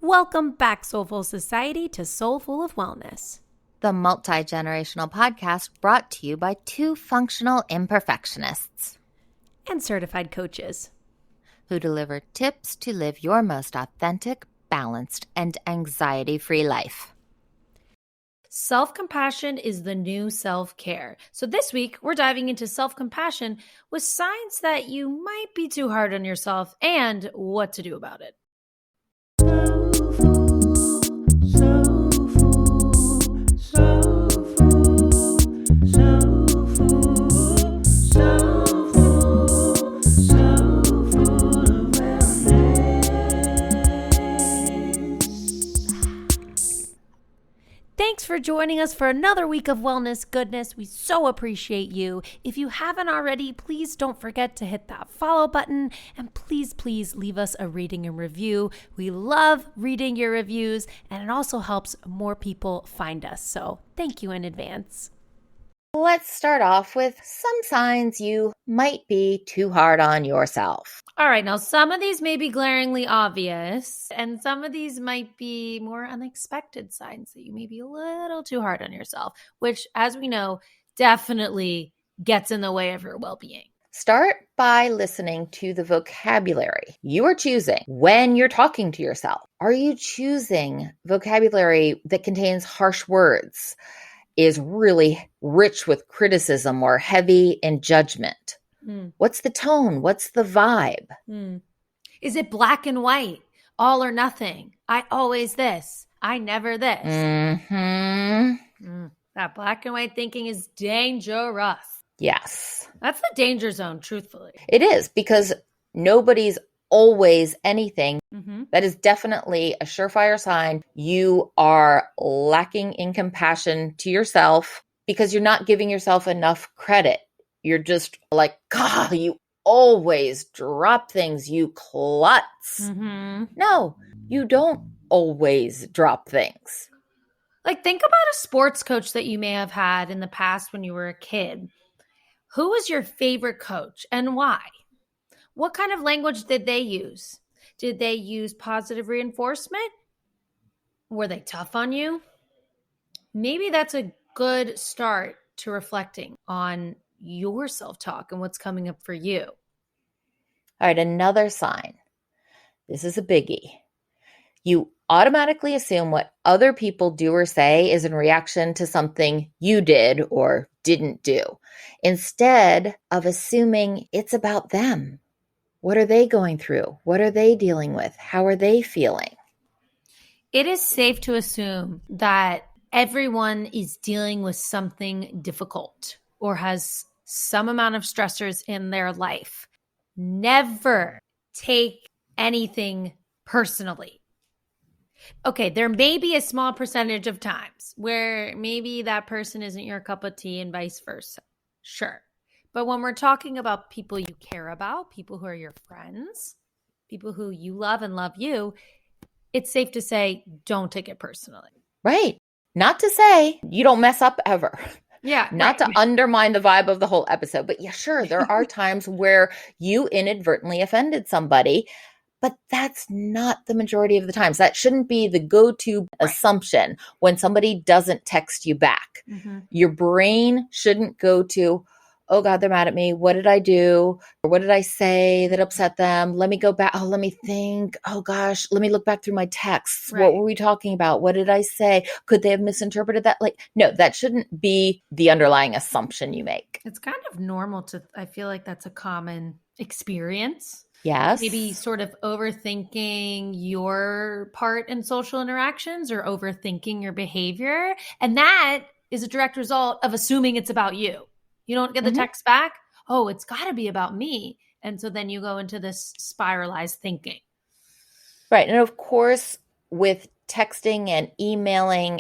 Welcome back, Soulful Society, to Soulful of Wellness, the multi-generational podcast brought to you by two functional imperfectionists and certified coaches who deliver tips to live your most authentic, balanced, and anxiety-free life. Self-compassion is the new self-care. So this week, we're diving into self-compassion with signs that you might be too hard on yourself and what to do about it. Thanks for joining us for another week of wellness goodness. We so appreciate you. If you haven't already, please don't forget to hit that follow button and please leave us a rating and review. We love reading your reviews and it also helps more people find us. So thank you in advance. Let's start off with some signs you might be too hard on yourself. All right, now some of these may be glaringly obvious, and some of these might be more unexpected signs that you may be a little too hard on yourself, which, as we know, definitely gets in the way of your well-being. Start by listening to the vocabulary you are choosing when you're talking to yourself. Are you choosing vocabulary that contains harsh words, is really rich with criticism or heavy in judgment? What's the tone? What's the vibe? Is it black and white? All or nothing? I always this. I never this. That black and white thinking is dangerous. Yes. That's the danger zone, truthfully. It is, because nobody's always anything. That is definitely a surefire sign you are lacking in compassion to yourself because you're not giving yourself enough credit. You're just like, God, you always drop things, you klutz. No, you don't always drop things. Like, think about a sports coach that you may have had in the past when you were a kid. Who was your favorite coach and why? What kind of language did they use? Did they use positive reinforcement? Were they tough on you? Maybe that's a good start to reflecting on your self-talk and what's coming up for you. All right, another sign. This is a biggie. You automatically assume what other people do or say is in reaction to something you did or didn't do, instead of assuming it's about them. What are they going through? What are they dealing with? How are they feeling? It is safe to assume that everyone is dealing with something difficult or has some amount of stressors in their life. Never take anything personally. Okay, there may be a small percentage of times where maybe that person isn't your cup of tea and vice versa. Sure. But when we're talking about people you care about, people who are your friends, people who you love and love you, it's safe to say, don't take it personally. Right. Not to say you don't mess up ever. Yeah. Not to undermine the vibe of the whole episode. But yeah, sure, there are times where you inadvertently offended somebody, but that's not the majority of the times. That shouldn't be the go-to assumption when somebody doesn't text you back. Your brain shouldn't go to, oh God, they're mad at me. What did I do? Or what did I say that upset them? Let me go back. Oh, let me think. Oh gosh, let me look back through my texts. Right. What were we talking about? What did I say? Could they have misinterpreted that? Like, no, that shouldn't be the underlying assumption you make. It's kind of normal I feel like that's a common experience. Yes. Maybe sort of overthinking your part in social interactions or overthinking your behavior. And that is a direct result of assuming it's about you. You don't get the text back. Oh, it's got to be about me. And so then you go into this spiralized thinking. Right. And of course, with texting and emailing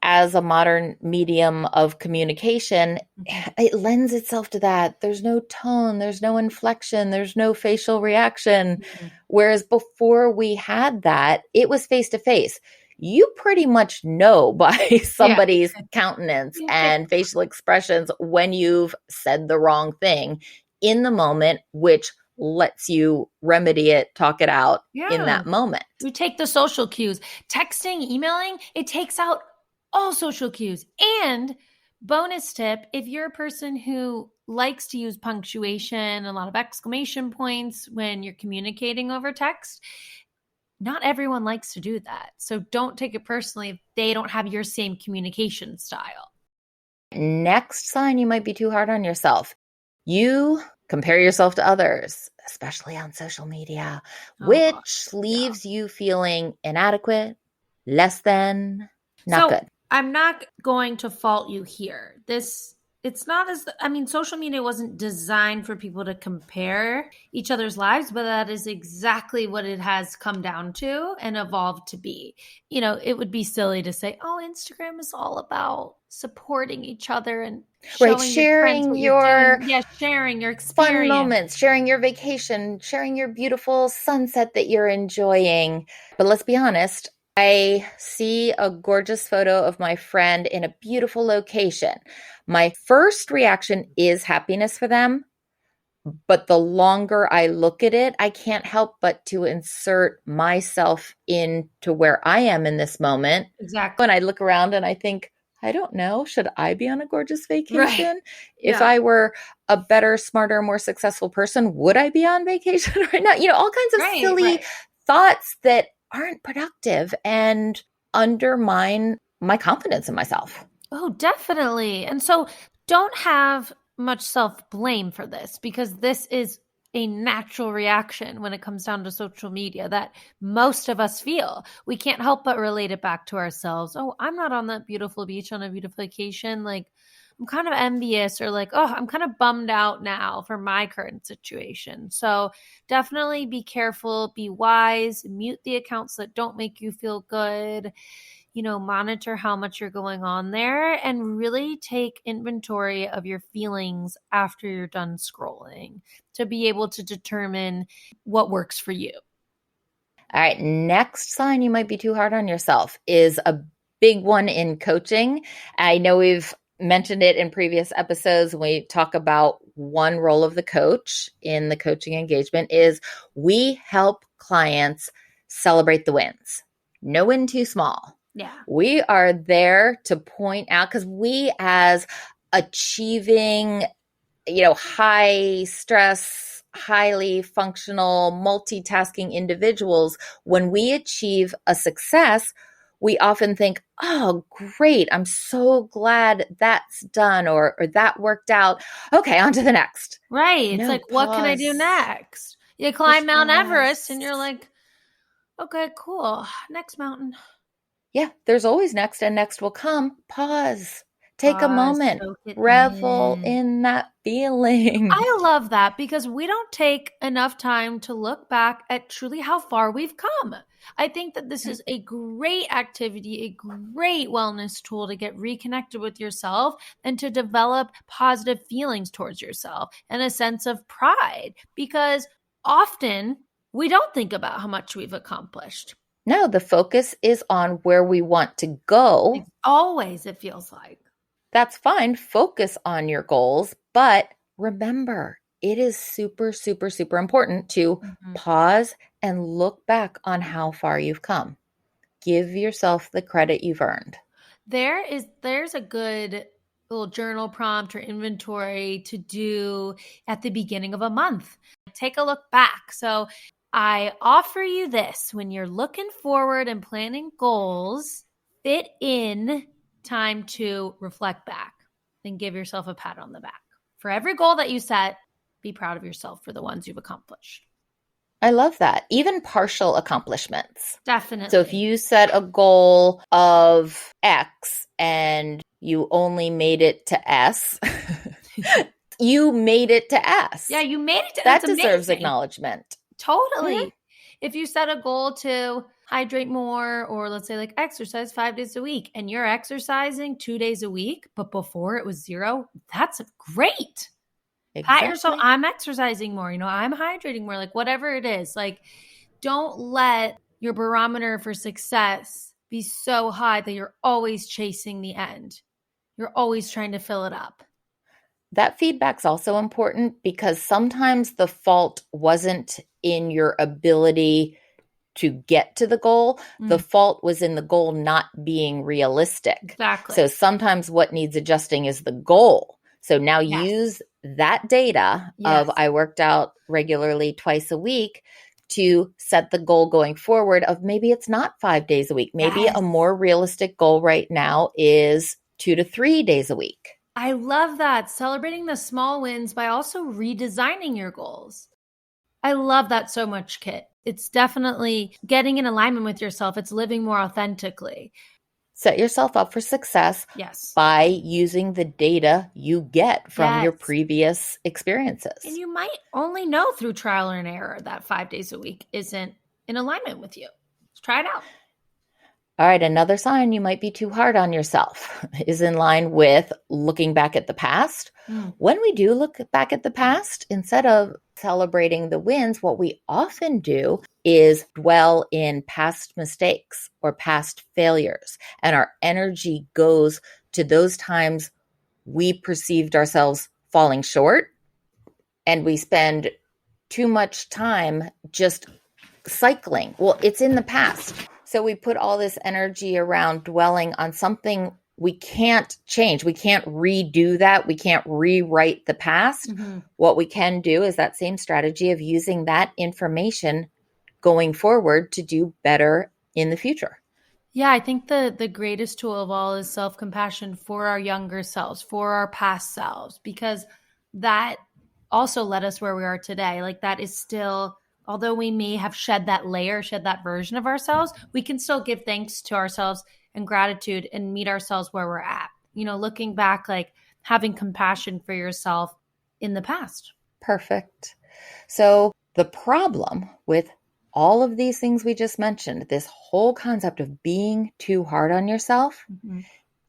as a modern medium of communication, it lends itself to that. There's no tone, there's no inflection, there's no facial reaction. Whereas before we had that, it was face to face. You pretty much know by somebody's countenance and facial expressions when you've said the wrong thing in the moment, which lets you remedy it, talk it out in Yeah. that moment. You take the social cues. Texting, emailing, it takes out all social cues. And bonus tip, if you're a person who likes to use punctuation, a lot of exclamation points when you're communicating over text, not everyone likes to do that. So don't take it personally if they don't have your same communication style. Next sign you might be too hard on yourself. You compare yourself to others, especially on social media, Oh, which gosh. leaves you feeling inadequate, less than, not So good. I'm not going to fault you here. It's not social media wasn't designed for people to compare each other's lives, but that is exactly what it has come down to and evolved to be. It would be silly to say, oh, Instagram is all about supporting each other and Right, showing your friends sharing what you're your doing. Yeah, sharing your fun experience. moments, sharing your vacation, sharing your beautiful sunset that you're enjoying. But let's be honest, I see a gorgeous photo of my friend in a beautiful location. My first reaction is happiness for them. But the longer I look at it, I can't help but to insert myself into where I am in this moment. Exactly. When I look around and I think, I don't know, should I be on a gorgeous Right. vacation? If Yeah. I were a better, smarter, more successful person, would I be on vacation right now? All kinds of Right. silly Right. thoughts that aren't productive and undermine my confidence in myself. Oh, definitely. And so don't have much self blame for this because this is a natural reaction when it comes down to social media that most of us feel. We can't help but relate it back to ourselves. Oh, I'm not on that beautiful beach on a beautiful vacation. Like, I'm kind of envious or like, oh, I'm kind of bummed out now for my current situation. So definitely be careful, be wise, mute the accounts that don't make you feel good, monitor how much you're going on there and really take inventory of your feelings after you're done scrolling to be able to determine what works for you. All right, next sign you might be too hard on yourself is a big one in coaching. I know we've mentioned it in previous episodes when we talk about one role of the coach in the coaching engagement is we help clients celebrate the wins. No win too small. Yeah. We are there to point out because we as achieving high stress, highly functional, multitasking individuals, when we achieve a success, we often think, oh, great, I'm so glad that's done or that worked out. Okay, on to the next. Right. It's No, like, what can I do pause, next? You push climb Mount Everest and pause. you're like, okay, cool. Next mountain. Yeah, there's always next, and next will come. Pause. Take a Pause, moment. soak it Revel in. in that feeling. I love that because we don't take enough time to look back at truly how far we've come. I think that this is a great activity, a great wellness tool to get reconnected with yourself and to develop positive feelings towards yourself and a sense of pride because often we don't think about how much we've accomplished. No, the focus is on where we want to go. Always, it feels like. That's fine. Focus on your goals. But remember, it is super, super, super important to Mhm. pause and look back on how far you've come. Give yourself the credit you've earned. There's a good little journal prompt or inventory to do at the beginning of a month. Take a look back. So I offer you this when you're looking forward and planning goals, fit in time to reflect back and give yourself a pat on the back. For every goal that you set, be proud of yourself for the ones you've accomplished. I love that. Even partial accomplishments. Definitely. So if you set a goal of X and you only made it to S, you made it to S. Yeah, you made it. That That's deserves amazing. acknowledgement. Totally. Mm-hmm. If you set a goal to hydrate more, or let's say like exercise 5 days a week, and you're exercising 2 days a week, but before it was 0, that's great. Pat yourself, Exactly. I'm exercising more, I'm hydrating more, like whatever it is. Like, don't let your barometer for success be so high that you're always chasing the end. You're always trying to fill it up. That feedback's also important because sometimes the fault wasn't in your ability to get to the goal. The fault was in the goal not being realistic. Exactly. So sometimes what needs adjusting is the goal. So now Yes. use that data Yes. of I worked out regularly twice a week to set the goal going forward of maybe it's not 5 days a week. Maybe Yes. a more realistic goal right now is 2 to 3 days a week. I love that. Celebrating the small wins by also redesigning your goals. I love that so much, Kit. It's definitely getting in alignment with yourself. It's living more authentically. Set yourself up for success Yes. by using the data you get from your Yes. previous experiences. And you might only know through trial and error that 5 days a week isn't in alignment with you. Let's try it out. All right, another sign you might be too hard on yourself is in line with looking back at the past. When we do look back at the past, instead of celebrating the wins, what we often do is dwell in past mistakes or past failures. And our energy goes to those times we perceived ourselves falling short. And we spend too much time just cycling. Well, it's in the past. So we put all this energy around dwelling on something we can't change. We can't redo that. We can't rewrite the past. What we can do is that same strategy of using that information going forward to do better in the future. Yeah, I think the greatest tool of all is self-compassion for our younger selves, for our past selves, because that also led us where we are today. Like that is still, although we may have shed that layer, shed that version of ourselves, we can still give thanks to ourselves and gratitude and meet ourselves where we're at. You know, looking back, like having compassion for yourself in the past. Perfect. So the problem with all of these things we just mentioned, this whole concept of being too hard on yourself,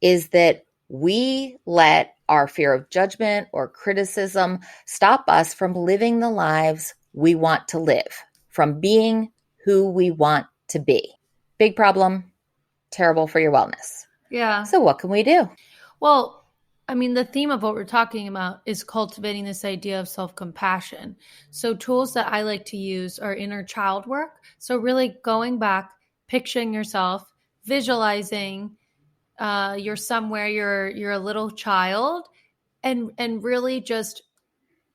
is that we let our fear of judgment or criticism stop us from living the lives we want to live, from being who we want to be. Big problem, terrible for your wellness. Yeah. So what can we do? Well, I mean, the theme of what we're talking about is cultivating this idea of self-compassion. So tools that I like to use are inner child work. So really going back, picturing yourself, visualizing you're somewhere, you're a little child, and really just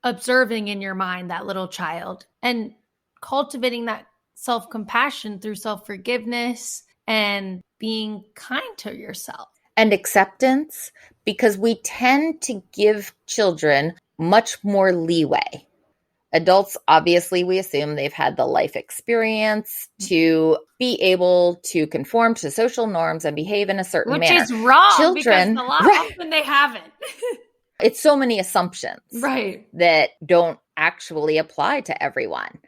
observing in your mind that little child and cultivating that self-compassion through self-forgiveness and being kind to yourself. And acceptance, because we tend to give children much more leeway. Adults, obviously, we assume they've had the life experience to be able to conform to social norms and behave in a certain manner. Which is wrong, Children, because a lot often they haven't. It's so many assumptions that don't actually apply to everyone.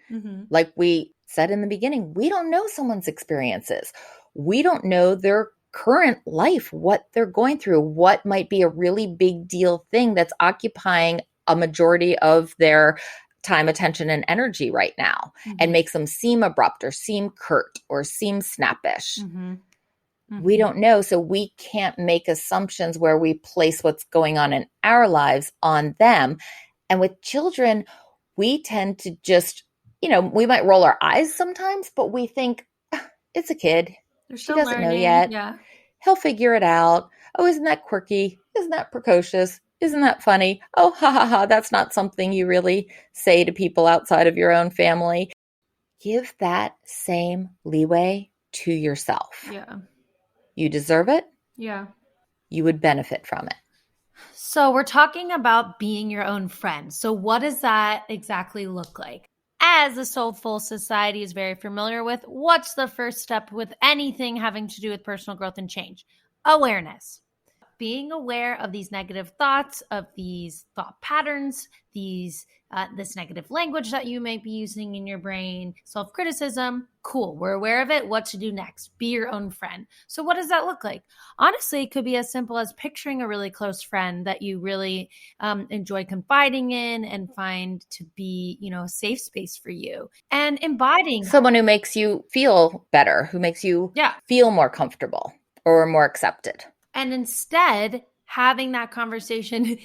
Like we said in the beginning, we don't know someone's experiences. We don't know their current life, what they're going through, what might be a really big deal thing that's occupying a majority of their time, attention, and energy right now, and makes them seem abrupt or seem curt or seem snappish. We don't know. So we can't make assumptions where we place what's going on in our lives on them. And with children, we tend to just, we might roll our eyes sometimes, but we think, it's a kid. He doesn't know yet. Yeah. He'll figure it out. Oh, isn't that quirky? Isn't that precocious? Isn't that funny? Oh, ha, ha, ha. That's not something you really say to people outside of your own family. Give that same leeway to yourself. Yeah. You deserve it. Yeah. You would benefit from it. So we're talking about being your own friend. So what does that exactly look like? As the Soulful Society is very familiar with, what's the first step with anything having to do with personal growth and change? Awareness. Being aware of these negative thoughts, of these thought patterns, this negative language that you might be using in your brain, self-criticism. Cool. We're aware of it. What to do next? Be your own friend. So what does that look like? Honestly, it could be as simple as picturing a really close friend that you really enjoy confiding in and find to be, a safe space for you, and embodying someone who makes you feel better, who makes you feel more comfortable or more accepted. And instead, having that conversation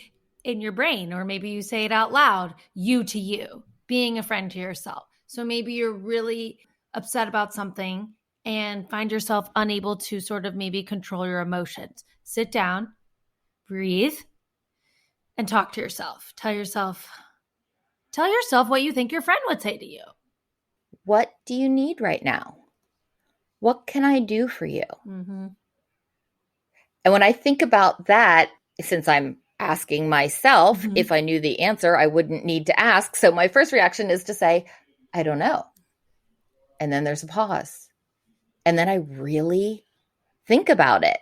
in your brain, or maybe you say it out loud, you to you, being a friend to yourself. So maybe you're really upset about something and find yourself unable to sort of maybe control your emotions. Sit down, breathe, and talk to yourself. Tell yourself what you think your friend would say to you. What do you need right now? What can I do for you? Mm-hmm. And when I think about that, since I'm asking myself, Mm-hmm. if I knew the answer, I wouldn't need to ask. So my first reaction is to say, I don't know. And then there's a pause. And then I really think about it.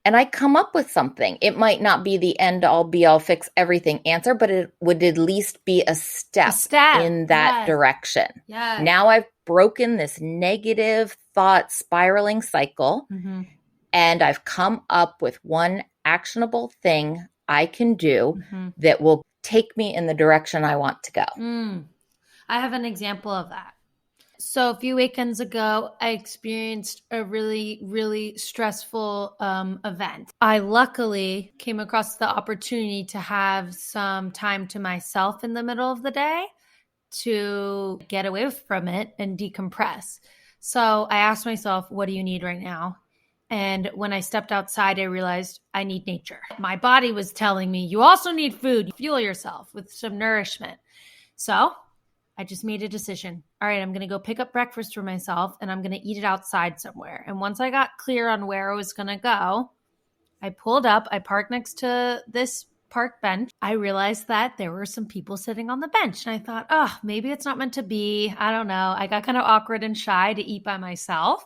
And I come up with something. It might not be the end all be all fix everything answer, but it would at least be a step in that direction. Yes. Now I've broken this negative thought spiraling cycle, and I've come up with one actionable thing I can do that will take me in the direction I want to go. I have an example of that. So a few weekends ago, I experienced a really, really stressful event. I luckily came across the opportunity to have some time to myself in the middle of the day to get away from it and decompress. So I asked myself, what do you need right now? And when I stepped outside, I realized I need nature. My body was telling me, you also need food. Fuel yourself with some nourishment. So I just made a decision. All right, I'm going to go pick up breakfast for myself and I'm going to eat it outside somewhere. And once I got clear on where I was going to go, I pulled up, I parked next to this park bench. I realized that there were some people sitting on the bench. And I thought, oh, maybe it's not meant to be. I don't know. I got kind of awkward and shy to eat by myself.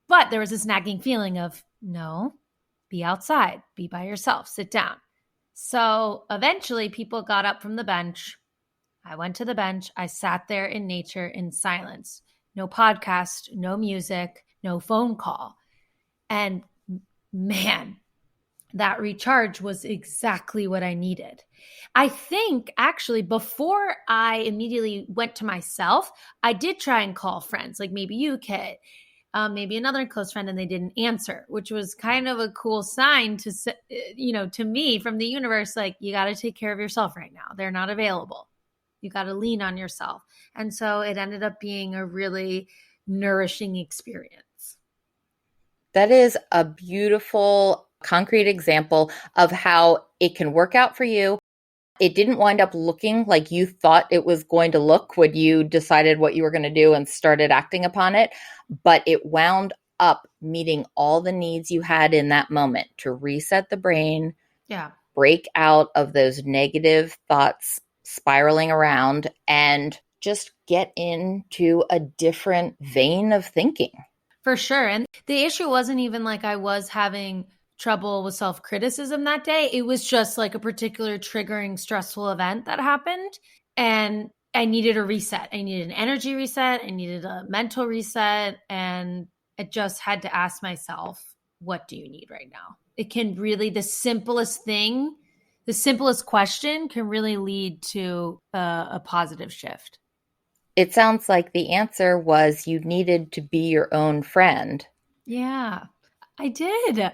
But there was this nagging feeling of, no, be outside, be by yourself, sit down. So eventually people got up from the bench. I went to the bench. I sat there in nature in silence. No podcast, no music, no phone call. And man, that recharge was exactly what I needed. I think actually before I immediately went to myself, I did try and call friends, like maybe you, Kit, maybe another close friend, and they didn't answer, which was kind of a cool sign to, to me from the universe, like, you got to take care of yourself right now. They're not available. You got to lean on yourself. And so it ended up being a really nourishing experience. That is a beautiful, concrete example of how it can work out for you. It didn't wind up looking like you thought it was going to look when you decided what you were going to do and started acting upon it, but it wound up meeting all the needs you had in that moment to reset the brain, break out of those negative thoughts spiraling around, and just get into a different vein of thinking. For sure. And the issue wasn't even like I was having trouble with self-criticism that day. It was just like a particular triggering stressful event that happened. And I needed a reset. I needed an energy reset. I needed a mental reset. And I just had to ask myself, what do you need right now? It can really, the simplest question can really lead to a positive shift. It sounds like the answer was you needed to be your own friend. Yeah, I did.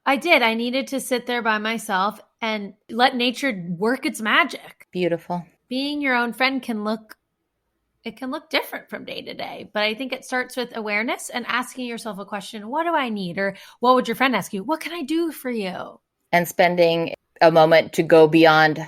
I needed to sit there by myself and let nature work its magic. Beautiful. Being your own friend can look different from day to day, but I think it starts with awareness and asking yourself a question, what do I need? Or what would your friend ask you? What can I do for you? And spending a moment to go beyond,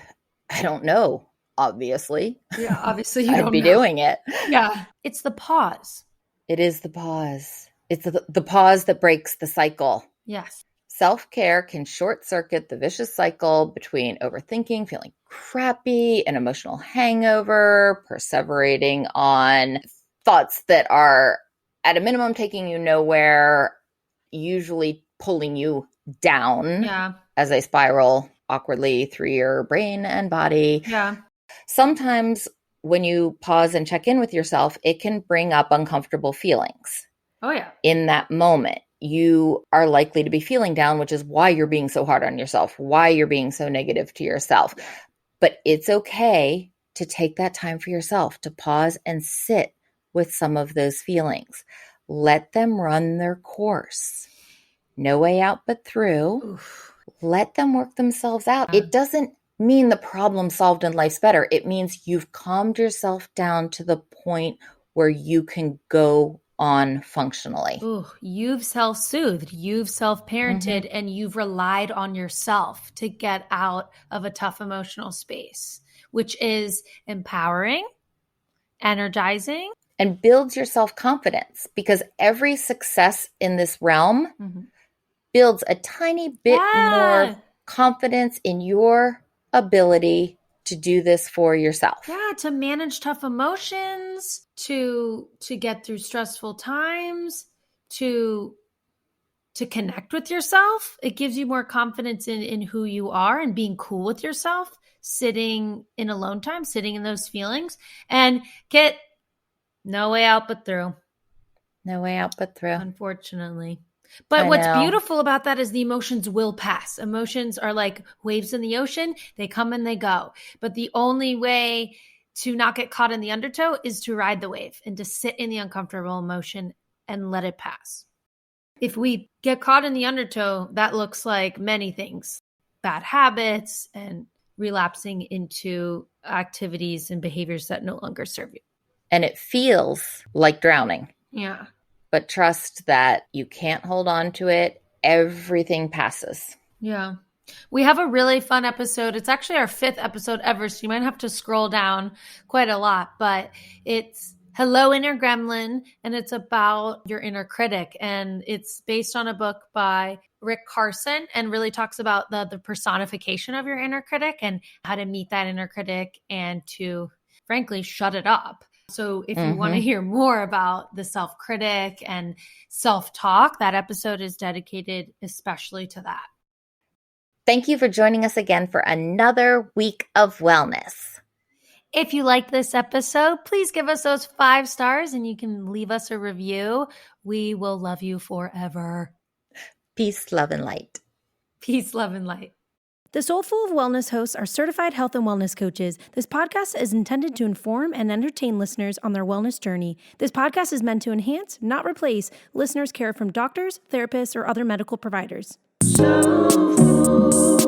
I don't know, obviously. Yeah, obviously you I'd don't be know. doing it. Yeah. It's the pause. It is the pause. It's the pause that breaks the cycle. Yes. Self-care can short circuit the vicious cycle between overthinking, feeling crappy, an emotional hangover, perseverating on thoughts that are at a minimum taking you nowhere, usually pulling you down as they spiral awkwardly through your brain and body. Yeah. Sometimes when you pause and check in with yourself, it can bring up uncomfortable feelings. Oh, yeah. In that moment, you are likely to be feeling down, which is why you're being so hard on yourself, why you're being so negative to yourself. But it's okay to take that time for yourself, to pause and sit with some of those feelings. Let them run their course. No way out but through. Oof. let them work themselves out. It doesn't mean the problem solved and life's better. It means you've calmed yourself down to the point where you can go on functionally. Ooh, you've self-soothed, you've self-parented, and you've relied on yourself to get out of a tough emotional space, which is empowering, energizing, and builds your self-confidence, because every success in this realm builds a tiny bit more confidence in your ability to do this for yourself. Yeah, to manage tough emotions, to get through stressful times, to connect with yourself. It gives you more confidence in who you are and being cool with yourself, sitting in alone time, sitting in those feelings, and get no way out but through. No way out but through. Unfortunately. But what's beautiful about that is the emotions will pass. Emotions are like waves in the ocean. They come and they go. But the only way to not get caught in the undertow is to ride the wave and to sit in the uncomfortable emotion and let it pass. If we get caught in the undertow, that looks like many things. Bad habits and relapsing into activities and behaviors that no longer serve you. And it feels like drowning. Yeah. But trust that you can't hold on to it. Everything passes. Yeah. We have a really fun episode. It's actually our 5th episode ever, so you might have to scroll down quite a lot. But it's Hello, Inner Gremlin, and it's about your inner critic. And it's based on a book by Rick Carson and really talks about the personification of your inner critic and how to meet that inner critic and to, frankly, shut it up. So if you want to hear more about the self-critic and self-talk, that episode is dedicated especially to that. Thank you for joining us again for another week of wellness. If you liked this episode, please give us those 5 stars and you can leave us a review. We will love you forever. Peace, love, and light. Peace, love, and light. The Soulful of Wellness hosts are certified health and wellness coaches. This podcast is intended to inform and entertain listeners on their wellness journey. This podcast is meant to enhance, not replace, listeners' care from doctors, therapists, or other medical providers. Soulful.